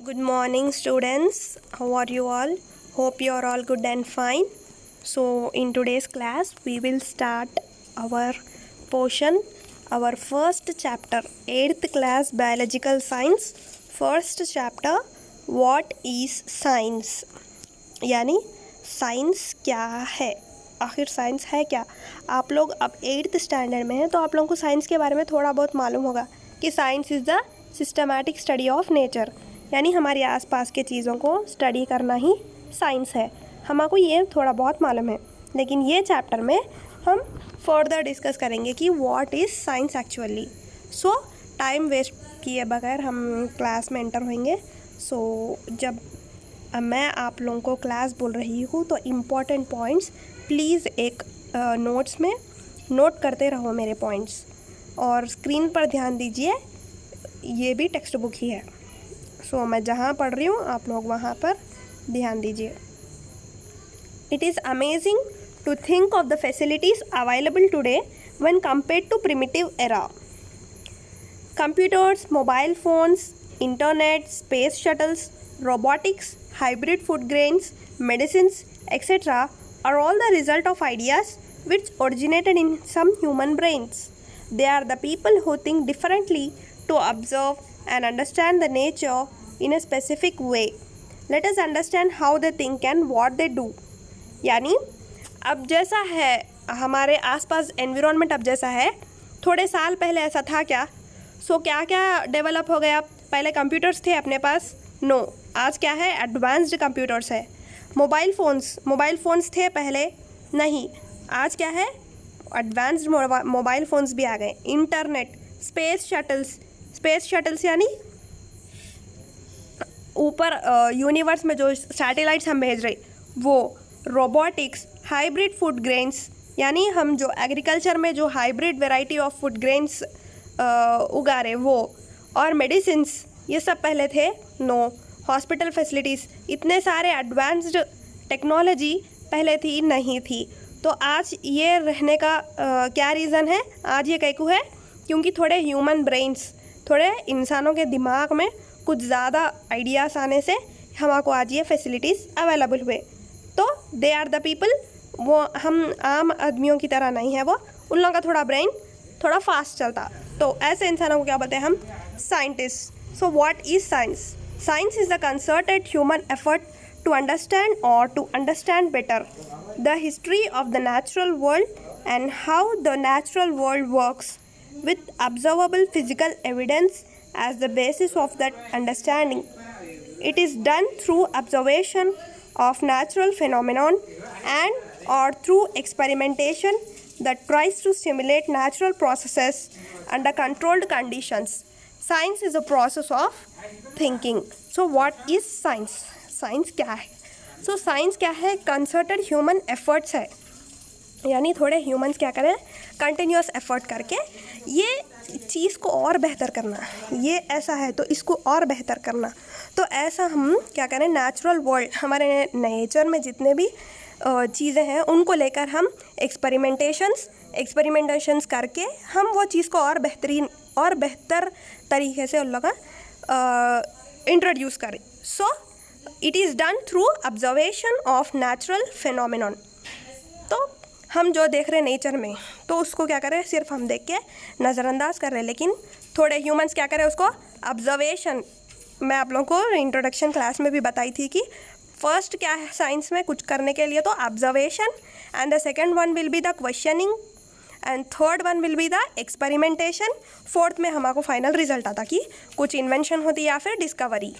Good morning, students. How are you all? Hope you are all good and fine. So, in today's class, we will start our portion, our first chapter, 8th class biological science. First chapter, what is science? यानी science क्या है, आखिर science है क्या। आप लोग अब 8th standard में हैं तो आप लोगों को साइंस के बारे में थोड़ा बहुत मालूम होगा कि science is the systematic study of nature, यानी हमारे आसपास के चीज़ों को स्टडी करना ही साइंस है। हमको ये थोड़ा बहुत मालूम है, लेकिन ये चैप्टर में हम फर्दर डिस्कस करेंगे कि what is science actually. So time waste किए बगैर हम क्लास में एंटर होंगे। सो जब मैं आप लोगों को क्लास बोल रही हूँ तो इम्पॉर्टेंट पॉइंट्स प्लीज़ एक नोट्स में नोट करते रहो मेरे पॉइंट्स, और स्क्रीन पर ध्यान दीजिए, ये भी टेक्स्ट बुक ही है। सो मैं जहाँ पढ़ रही हूँ आप लोग वहाँ पर ध्यान दीजिए। It is amazing to think of the facilities available today when compared to primitive era. Computers, mobile phones, internet, space shuttles, robotics, hybrid food grains, medicines, etc. are all the result of ideas which originated in some human brains. They are the people who think differently to observe and understand the nature in a specific way. Let us understand how they think and what they do. यानी अब जैसा है हमारे आसपास environment, अब जैसा है थोड़े साल पहले ऐसा था क्या? क्या क्या डेवलप हो गया? पहले कंप्यूटर्स थे अपने पास? नो, आज क्या है? एडवांस्ड कंप्यूटर्स है। मोबाइल फ़ोन्स थे पहले? नहीं, आज क्या है? एडवांस्ड मोबाइल फ़ोन्स भी आ गए। इंटरनेट, स्पेस शटल्स यानी ऊपर यूनिवर्स में जो सैटेलाइट्स हम भेज रहे वो, रोबोटिक्स, हाइब्रिड फूड ग्रेन्स यानी हम जो एग्रीकल्चर में जो hybrid variety of food grains उगा रहे वो, और मेडिसिन्स, ये सब पहले थे? नो। हॉस्पिटल फैसिलिटीज़, इतने सारे एडवांस्ड टेक्नोलॉजी पहले थी नहीं थी। तो आज ये रहने का क्या रीज़न है? आज ये कैकू है क्योंकि थोड़े ह्यूमन ब्रेन्स, थोड़े इंसानों के दिमाग में कुछ ज़्यादा आइडियाज़ आने से हमको आज ये फैसिलिटीज़ अवेलेबल हुए। तो दे आर द पीपल, वो हम आम आदमियों की तरह नहीं है, वो उन लोगों का थोड़ा ब्रेन थोड़ा फास्ट चलता, तो ऐसे इंसानों को क्या बोलते हैं हम? Scientist. So what is science? Science is the concerted human effort to understand better the history of the natural world and how the natural world works, with observable physical evidence as the basis of that understanding. It is done through observation of natural phenomenon and or through experimentation that tries to simulate natural processes under controlled conditions. Science is a process of thinking. So what is science? Science क्या है? So science क्या है? Concerted human efforts है, यानी थोड़े humans क्या करें, continuous effort करके ये चीज़ को और बेहतर करना, ये ऐसा है तो इसको और बेहतर करना। तो ऐसा हम क्या करें, नेचुरल वर्ल्ड, हमारे नेचर में जितने भी चीज़ें हैं उनको लेकर हम एक्सपेरिमेंटेशंस करके हम वो चीज़ को और बेहतरीन और बेहतर तरीके से उन लोग इंट्रोड्यूस करें। So it is done through observation of natural phenomenon. तो हम जो देख रहे हैं नेचर में, तो उसको क्या करें, सिर्फ हम देख के नज़रअंदाज कर रहे हैं, लेकिन थोड़े ह्यूमंस क्या करें, उसको ऑब्जर्वेशन। मैं आप लोगों को इंट्रोडक्शन क्लास में भी बताई थी कि फर्स्ट क्या है साइंस में कुछ करने के लिए, तो observation, and the second one will be the questioning, and third one will be the experimentation, fourth में हमारे फाइनल रिजल्ट आता कि कुछ इन्वेंशन होती या फिर discovery.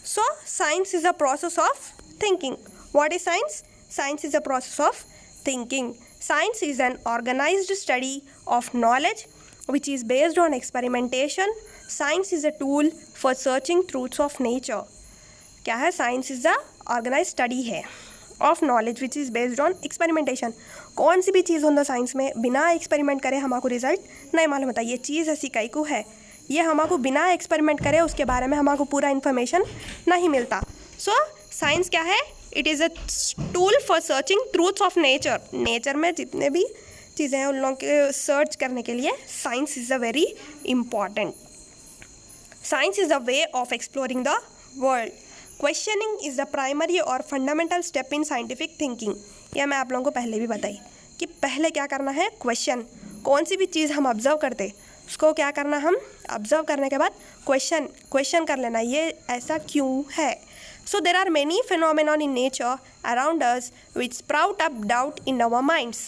So science is a process of thinking. What is science? Science is a process of thinking. Science is an organized study of knowledge which is based on experimentation. Science is a tool for searching truths of nature. क्या है? Science is a organized study है of knowledge which is based on experimentation. कौन सी भी चीज़ होता science में बिना experiment करे हमको रिजल्ट नहीं मालूम होता। ये चीज़ ऐसी कई को है, ये हमको बिना एक्सपेरिमेंट करे उसके बारे में हमको पूरा इन्फॉर्मेशन नहीं मिलता। सो साइंस क्या है? It is a tool for searching truths of nature. Nature में जितने भी चीज़ें हैं उन लोगों के सर्च करने के लिए science is a very important. Science is a way of exploring the world. Questioning is the primary और fundamental step in scientific thinking. यह मैं आप लोगों को पहले भी बताई कि पहले क्या करना है, क्वेश्चन। कौन सी भी चीज़ हम ऑब्जर्व करते उसको क्या करना, हम ऑब्जर्व करने के बाद क्वेश्चन कर लेना, ये ऐसा क्यों है। So there are many phenomena in nature around us which sprout up doubt in our minds.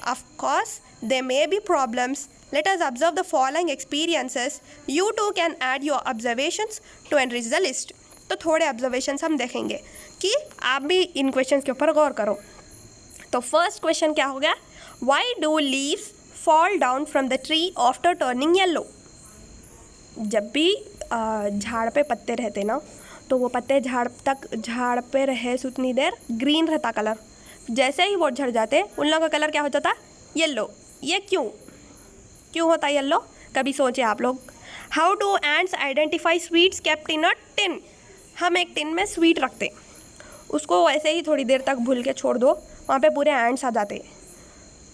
Of course, there may be problems. Let us observe the following experiences. You too can add your observations to enrich the list. तो थोड़े observations हम देखेंगे कि आप भी इन questions के ऊपर गौर करो। तो first question क्या हो गया, Why do leaves fall down from the tree after turning yellow? जब भी झाड़ पे पत्ते रहते ना, तो वो पत्ते झाड़ पे रहे उतनी देर ग्रीन रहता कलर, जैसे ही वो झड़ जाते उन लोगों का कलर क्या हो जाता, येलो। ये क्यों होता येलो, कभी सोचे आप लोग? How do ends identify sweets kept in a tin? हम एक टिन में स्वीट रखते, उसको ऐसे ही थोड़ी देर तक भूल के छोड़ दो, वहाँ पे पूरे एंड्स आ जाते,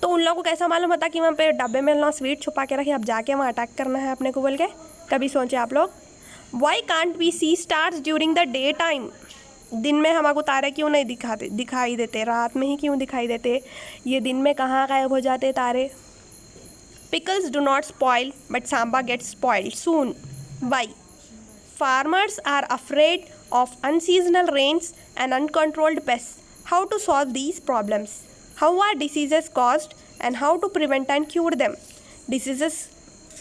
तो उन लोगों को कैसा मालूम होता कि वहाँ पे डब्बे में ना स्वीट छुपा के रखे, अब जाके वहाँ अटैक करना है अपने को बोल के? कभी सोचे आप लोग? Why can't we see stars during the day time? दिन में हमको तारे क्यों नहीं दिखाई देते, रात में ही क्यों दिखाई देते? ये दिन में कहाँ गायब हो जाते तारे? Pickles do not spoil but sambar gets spoiled soon. Why? Farmers are afraid of unseasonal rains and uncontrolled pest. How to solve these problems? How are diseases caused and how to prevent and cure them? Diseases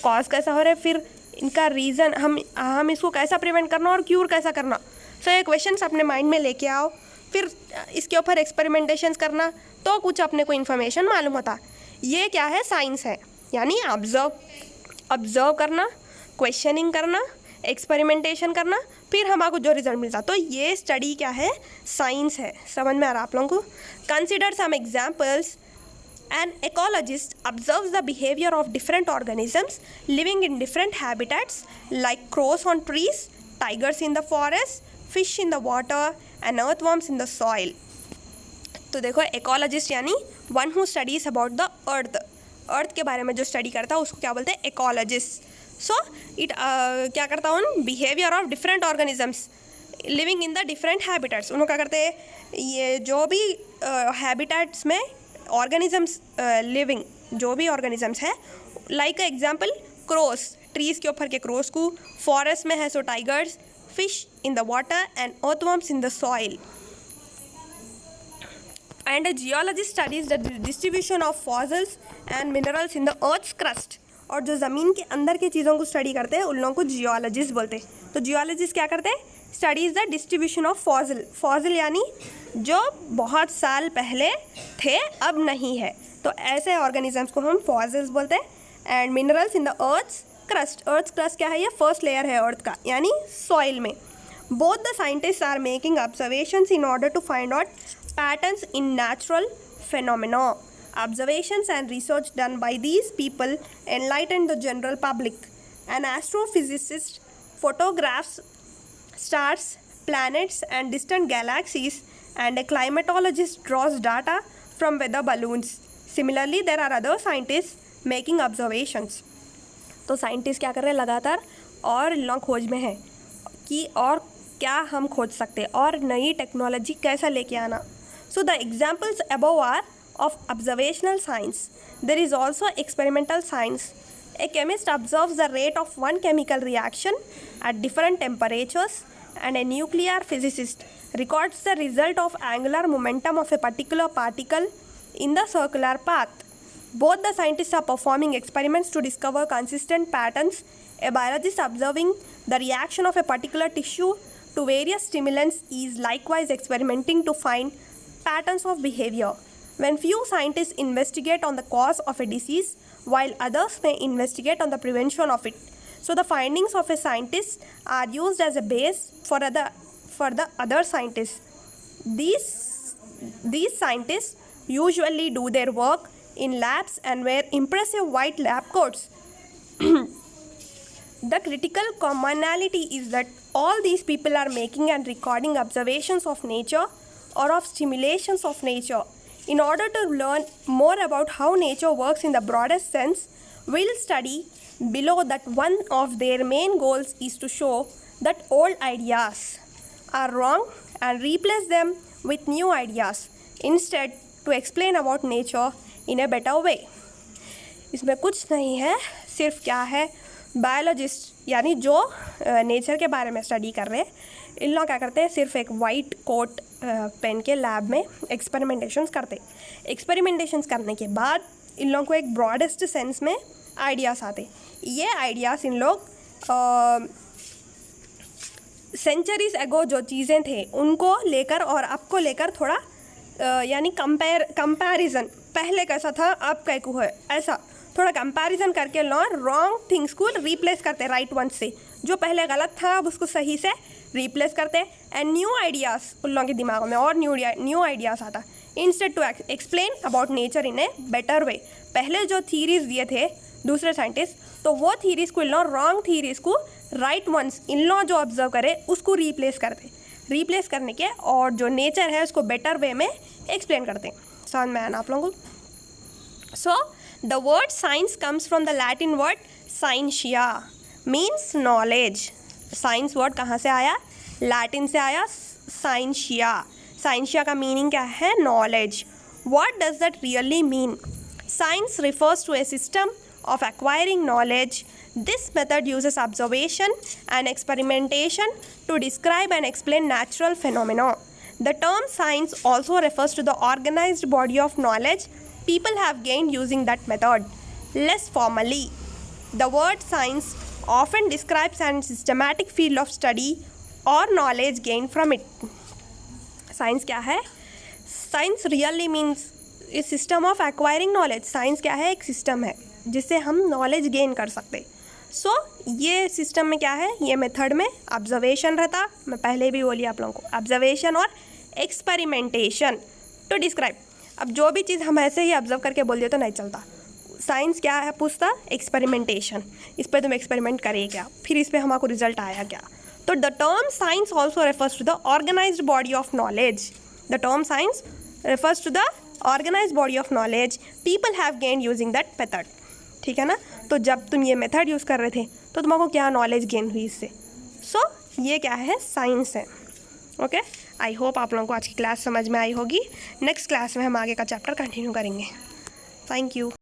cause कैसा हो रहा है, फिर इनका reason हम इसको कैसा prevent करना और क्यूर कैसा करना। सो ये क्वेश्चंस अपने माइंड में लेके आओ, फिर इसके ऊपर एक्सपेरिमेंटेशंस करना, तो कुछ अपने को इन्फॉर्मेशन मालूम होता। ये क्या है, साइंस है, यानी ऑब्जर्व करना, क्वेश्चनिंग करना, एक्सपेरिमेंटेशन करना, फिर हमको जो रिजल्ट मिलता, तो ये स्टडी क्या है, साइंस है। समझ में आ रहा आप लोगों को? Consider some examples. An ecologist observes the behavior of different organisms living in different habitats like crows on trees, tigers in the forest, fish in the water and earthworms in the soil. तो देखो, ecologist यानी one who studies about the earth के बारे में जो study करता है उसको क्या बोलते हैं, ecologist. So it क्या करता है, behavior of different organisms living in the different habitats. उन्होंने क्या करते हैं, ये जो भी habitats में ऑर्गेनिजम्स लिविंग जो भी ऑर्गेनिजम्स है, लाइक एग्जाम्पल क्रोस, ट्रीज के ऊपर के क्रोस को, फॉरेस्ट में है so tigers, fish in the water and earthworms in the soil. And a geologist studies the distribution of fossils and minerals in the earth's crust. और जो ज़मीन के अंदर की चीज़ों को स्टडी करते हैं उन लोगों को जियोलॉजिस्ट बोलते हैं. तो जियोलॉजिस्ट क्या करते हैं, studies the distribution of fossil यानी जो बहुत साल पहले थे अब नहीं है, तो ऐसे ऑर्गेनिजम्स को हम फॉसिल्स बोलते हैं. And minerals in the earth's crust क्या है, ये फर्स्ट लेयर है अर्थ का यानी सॉइल में. Both the scientist are making observations in order to find out patterns in natural phenomena. Observations and research done by these people enlighten the general public. An astrophysicist photographs stars, planets and distant galaxies, and a climatologist draws data from weather balloons. Similarly, there are other scientists making observations. तो scientist क्या कर रहे हैं, लगातार और लोग खोज में है कि और क्या हम खोज सकते हैं और नई टेक्नोलॉजी कैसा लेके आना. So the examples above are of observational science. There is also experimental science. A chemist observes the rate of one chemical reaction at different temperatures, and a nuclear physicist records the result of angular momentum of a particular particle in the circular path. Both the scientists are performing experiments to discover consistent patterns. A biologist observing the reaction of a particular tissue to various stimulants is likewise experimenting to find patterns of behavior. When few scientists investigate on the cause of a disease, while others may investigate on the prevention of it. So the findings of a scientist are used as a base for the other scientists. These scientists usually do their work in labs and wear impressive white lab coats. The critical commonality is that all these people are making and recording observations of nature or of stimulations of nature. In order to learn more about how nature works in the broadest sense, we'll study below that one of their main goals is to show that old ideas are wrong and replace them with new ideas instead to explain about nature in a better way. इसमें कुछ नहीं है, सिर्फ क्या है, biologist यानी जो nature के बारे में स्टडी कर रहे हैं, इन लोग क्या करते हैं, सिर्फ एक वाइट कोट पहन के लैब में एक्सपेरिमेंटेशंस करते हैं। एक्सपेरिमेंटेशंस करने के बाद इन लोगों को एक ब्रॉडेस्ट सेंस में आइडियाज़ आते। ये आइडियाज़ इन लोग सेंचुरीज एगो जो चीज़ें थे उनको लेकर और अब को लेकर थोड़ा यानी कंपैरिजन, पहले कैसा था अब कैसे है, ऐसा थोड़ा कंपैरिजन करके रॉन्ग थिंग्स को रिप्लेस करते राइट वन से। जो पहले गलत था अब उसको सही से रिप्लेस करते एंड न्यू आइडियाज़ उन लोगों के दिमागों में और न्यू आइडियाज़ आता instead to explain about nature in a better way. पहले जो थीरीज़ दिए थे दूसरे साइंटिस्ट, तो वो थीरीज़ को इन लोग रॉन्ग थीरीज़ को राइट वंस इन लोग जो ऑब्जर्व करे उसको रिप्लेस करते, रिप्लेस करने के और जो नेचर है उसको बेटर वे में एक्सप्लेन करते हैं। समझ में आना आप लोगों को? So the word science comes from the Latin word scientia means knowledge. Science word कहाँ से आया? लैटिन से आया, साइंशिया। साइंशिया का मीनिंग क्या है? Knowledge. What does that really mean? Science refers to a system of acquiring knowledge. This method uses observation and experimentation to describe and explain natural phenomena. The term science also refers to the organized body of knowledge people have gained using that method. Less formally, the word science often describes a systematic field of study or knowledge gained from it. Science क्या है? Science really means इस system of acquiring knowledge. Science क्या है? एक system है जिससे हम knowledge gain कर सकते। सो ये सिस्टम में क्या है? ये मेथड में ऑब्जर्वेशन रहता, मैं पहले भी बोली आप लोगों को, ऑब्जर्वेशन और एक्सपेरिमेंटेशन टू डिस्क्राइब। अब जो भी चीज़ हम ऐसे ही ऑब्जर्व करके बोल दिए तो नहीं चलता। साइंस क्या है पूछता? एक्सपेरिमेंटेशन। इस पर तुम एक्सपेरिमेंट करिए क्या, फिर इस पर हमारे रिजल्ट आया क्या। तो the term science also refers to the organised body of knowledge. The term science refers to the organised body of knowledge people have gain using that method. ठीक है ना? तो जब तुम ये मेथड यूज़ कर रहे थे तो तुमको क्या नॉलेज गेन हुई इससे? सो ये क्या है? साइंस है। ओके, आई होप आप लोगों को आज की क्लास समझ में आई होगी। नेक्स्ट क्लास में हम आगे का चैप्टर कंटिन्यू करेंगे। Thank you.